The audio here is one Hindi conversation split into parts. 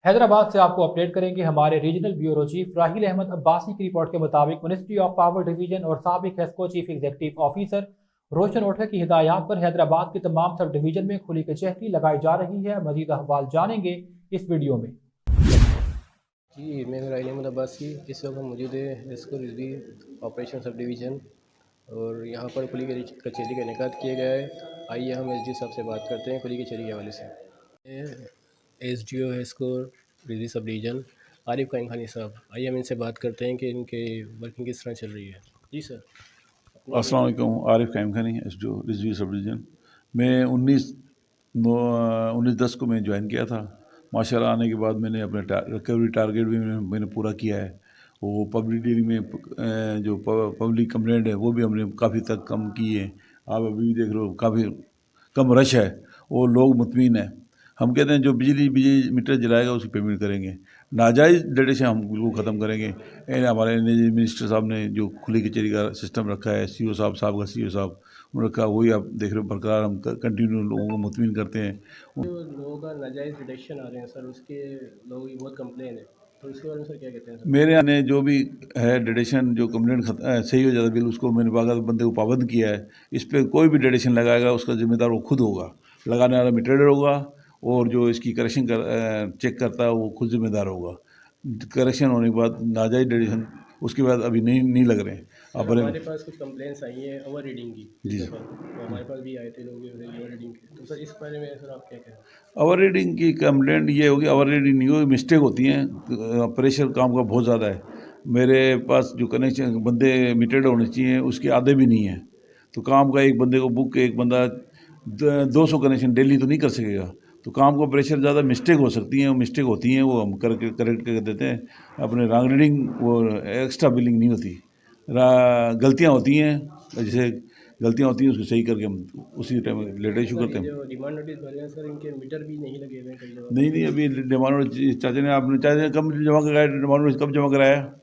हैदराबाद से आपको अपडेट करेंगे हमारे regional bureau chief Rahil Ahmad Abbasi की रिपोर्ट के मुताबिक मिनिस्ट्री ऑफ पावर डिवीजन और साबिक हेस्को चीफ एग्जीक्यूटिव ऑफिसर रोशन ओठा की हिदायत पर हैदराबाद के तमाम सब डिवीजन में खुली कचहरी लगाई जा रही है। मजीद अहवाल जानेंगे इस वीडियो में। जी, मैं राहिल अहमद अब्बासी इस वक्त मौजूद है Hesco Rizvi operation sub division और यहाँ पर खुली कचहरी का इनेकाद किया गया है। आइए हम एसडी साहब से बात करते हैं खुली कचहरी के हवाले से। SDO Hesco Rizvi sub division Arif कायम खानी साहब, आइए हम इनसे बात करते हैं कि इनके वर्किंग किस तरह चल रही है। जी सर। अस्सलाम वालेकुम। आरिफ कायम खानी एसडीओ रिजवी सब डिवीज़न। मैं 19/10 को मैं ज्वाइन किया था। माशाल्लाह आने के बाद मैंने अपने रिकवरी टारगेट भी मैंने पूरा किया है। वो पब्लिक डीलिंग में जो पब्लिक कंप्लेंट है वो भी हमने काफ़ी तक कम की है। आप अभी भी देख रहे हो काफ़ी कम रश है, वो लोग मुतमिन है। हम कहते हैं जो बिजली मीटर जलाएगा उसकी पेमेंट करेंगे। नाजायज़ डेटेशन हम बिल्कुल ख़त्म करेंगे। हमारे मिनिस्टर साहब ने जो खुली कचहरी का सिस्टम रखा है, सीओ साहब का सीओ साहब रखा, वही आप देख रहे हो बरकरार हम कंटिन्यू लोगों को मुतमिन करते हैं। जो लोगों का नाजायज़ डिडक्शन आ रहे हैं सर, उसके लोगों की बहुत कंप्लेन है, तो इसके बारे में सर क्या कहते हैं सर? मेरे यहाँ ने जो भी है डेटेशन जो कंप्लेंट सही हो जाता है बिल, उसको मैंने बाकायदा बंदे को पाबंद किया है। इस पर कोई भी डेटेशन लगाएगा उसका जिम्मेदार वो खुद होगा। लगाने वाला मीटर होगा और जो इसकी करेक्शन चेक करता है वो खुद जिम्मेदार होगा। करेक्शन होने के बाद नाजायज डेटेशन उसके बाद अभी नहीं लग रहे हैं। सर हमारे पास कुछ कंप्लेंट्स आई हैं ओवर रीडिंग की जी तो हमारे पास भी आए थे लोग ओवर रीडिंग के, तो सर इस बारे में सर आप क्या कहें? ओवर रीडिंग की कंप्लेंट ये होगी, ओवर रीडिंग नहीं होगी, मिस्टेक होती हैं। प्रेशर काम का बहुत ज़्यादा है। मेरे पास जो कनेक्शन बंदे मीटेड होने चाहिए उसके आधे भी नहीं है। तो काम का एक बंदे को बुक एक बंदा 200 कनेक्शन डेली तो नहीं कर सकेगा। तो काम का प्रेशर ज़्यादा, मिस्टेक हो सकती हैं, वो मिस्टेक होती हैं, वो हम करेक्ट कर देते हैं। अपने रॉन्ग रीडिंग वो एक्स्ट्रा बिलिंग नहीं होती, गलतियाँ होती हैं। जैसे गलतियाँ होती हैं उसको सही करके हम उसी टाइम लेटर इशू करते हैं। जो डिमांड नोटिस भरे हैं सर, इनके मीटर भी नहीं लगे हुए हैं कई जगह। नहीं अभी डिमांड चाचा ने आपने चाचा कब जमा कराया? डिमांड कब जमा कराया?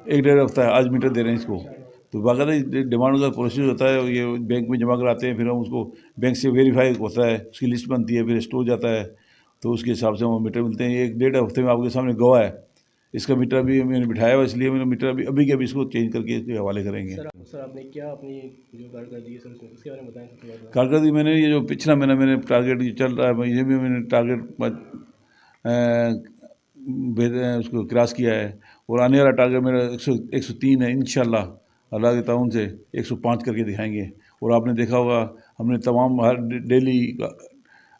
1 डेढ़ हफ्ता है, आज मीटर दे रहे हैं इसको। तो बाकायदा डिमांड का प्रोसेस होता है, ये बैंक में जमा कराते हैं, फिर हम उसको बैंक से वेरीफाई होता है, उसकी लिस्ट बनती है, फिर स्टोर जाता है, तो उसके हिसाब से हमें मीटर मिलते हैं। 1 डेढ़ हफ्ते में आपके सामने गवाह है। इसका मीटर अभी मैंने बिठाया हुआ, इसलिए मैंने मीटर अभी के अभी इसको चेंज करके इसके हवाले करेंगे। सर आपने क्या अपनी जो कारकर्दगी है सर उसके बारे में बताएं सबसे पहले। कारकर्दगी मैंने ये जो पिछला महीना मैंने टारगेट ये चल रहा है, ये भी मैंने टारगेट उसको क्रॉस किया है। और आने वाला टारगेट मेरा 103 है। इंशाल्लाह अल्लाह के ताउन से 105 करके दिखाएंगे। और आपने देखा होगा हमने तमाम हर डेली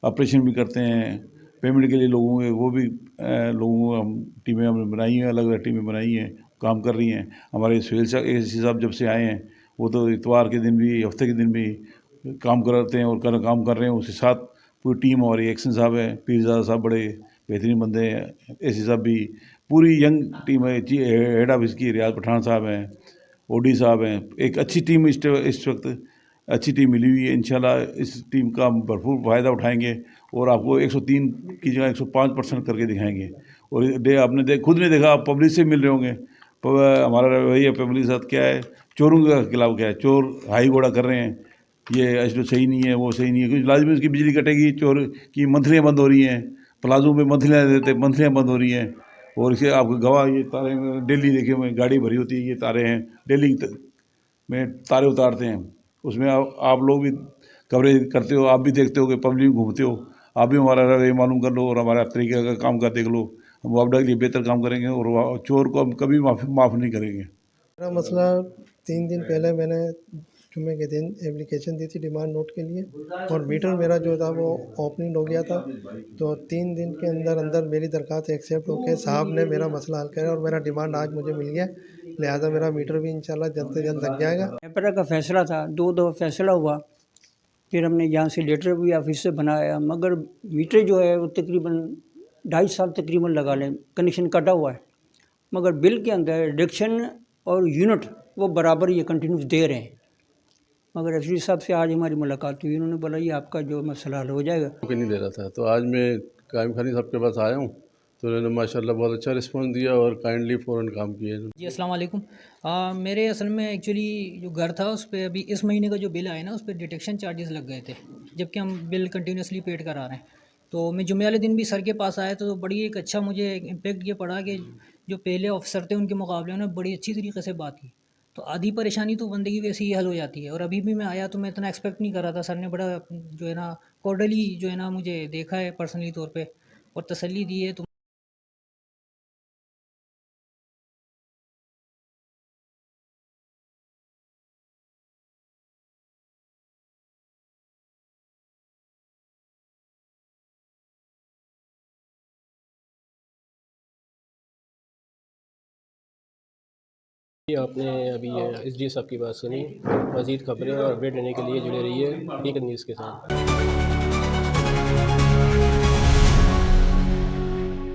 ऑपरेशन भी करते हैं पेमेंट के लिए लोगों के, वो भी लोगों को हम टीमें हमने बनाई हैं, अलग अलग टीमें बनाई हैं, काम कर रही हैं। हमारे सुहेल साहब जब से आए हैं वो तो इतवार के दिन भी हफ्ते के दिन भी काम कराते हैं और काम कर रहे हैं। उसके साथ पूरी टीम हमारी, एक्शन साहब है, पीरजादा साहब बड़े बेहतरीन बंदे हैं, एसी साहब भी, पूरी यंग टीम है। हेड ऑफिस की रियाज पठान साहब हैं, ओडी साहब हैं। एक अच्छी टीम इस वक्त अच्छी टीम मिली हुई है। इंशाल्लाह इस टीम का हम भरपूर फ़ायदा उठाएंगे और आपको 103 की जगह 105% करके दिखाएंगे। और आपने खुद ने देखा, आप पब्लिक से मिल रहे होंगे, हमारा रवैया पब्लिक के साथ क्या है, चोरों के खिलाफ क्या है। चोर हाई घोड़ा कर रहे हैं, ये जो सही नहीं है, वो सही नहीं है, क्योंकि लाजमी उसकी बिजली कटेगी। चोर की मंथलियाँ बंद हो रही हैं, प्लाजो में मंथलियाँ देते, मंथलियाँ बंद हो रही हैं। और इसे आपको गवाह ये तारे डेली देखे हुए, गाड़ी भरी होती है, ये तारे हैं डेली में तारे उतारते हैं। उसमें आप लोग भी कवरेज करते हो, आप भी देखते हो कि पब्लिक घूमते हो, आप भी हमारा रवैया मालूम कर लो और हमारा तरीके का काम का देख लो। हम आपके लिए बेहतर काम करेंगे और चोर को हम कभी माफ़ नहीं करेंगे। मेरा मसला 3 दिन पहले मैंने जुम्मे के दिन एप्लीकेशन दी थी डिमांड नोट के लिए और मीटर मेरा जो था वो ओपनिंग हो गया था। तो 3 दिन के अंदर अंदर मेरी दरख्वास्त एक्सेप्ट होकर साहब ने मेरा मसला हल किया और मेरा डिमांड आज मुझे मिल गया। लिहाजा मेरा मीटर भी इंशाल्लाह जल्द से जल्द लग जाएगा। पेपरा का फैसला था, दो दो फैसला हुआ, फिर हमने यहाँ से लेटर भी ऑफिस से बनाया, मगर मीटर जो है वो तकरीबन 2.5 साल तकरीबन लगा लें, कनेक्शन कटा हुआ है, मगर बिल के अंदर रिडक्शन और यूनिट वो बराबर ये कंटिन्यूस दे रहे हैं। मगर एसडी साहब से आज हमारी मुलाकात हुई, उन्होंने बोला ये आपका जो मसला हल हो जाएगा। नहीं दे रहा था, तो आज मैं कायम खानी साहब के पास आया हूँ, तो उन्होंने माशाल्लाह बहुत अच्छा रिस्पॉन्स दिया और काइंडली फ़ौरन काम किया। जी अस्सलाम वालेकुम। मेरे असल में एक्चुअली जो घर था उस पर अभी इस महीने का जो बिल आया ना उस पर डिटेक्शन चार्जेस लग गए थे, जबकि हम बिल कंटिन्यूसली पेड करा रहे हैं। तो मैं जुम्मे वाले दिन भी सर के पास आया तो बड़ी एक अच्छा मुझे इम्पेक्ट ये पड़ा कि जो पहले ऑफिसर थे उनके मुकाबले उन्होंने बड़ी अच्छी तरीके से बात की। तो आधी परेशानी तो बंदे की वैसे ही हल हो जाती है। और अभी भी मैं आया तो मैं इतना एक्सपेक्ट नहीं कर रहा था। सर ने बड़ा जो है ना कॉर्डली जो है ना मुझे देखा है पर्सनली तौर पे और तसल्ली दी है। तो ये आपने अभी एस डी साहब की बात सुनी। मज़ीद खबरें और अपडेट लेने के लिए जुड़े रहिए हकीकत न्यूज़ के साथ।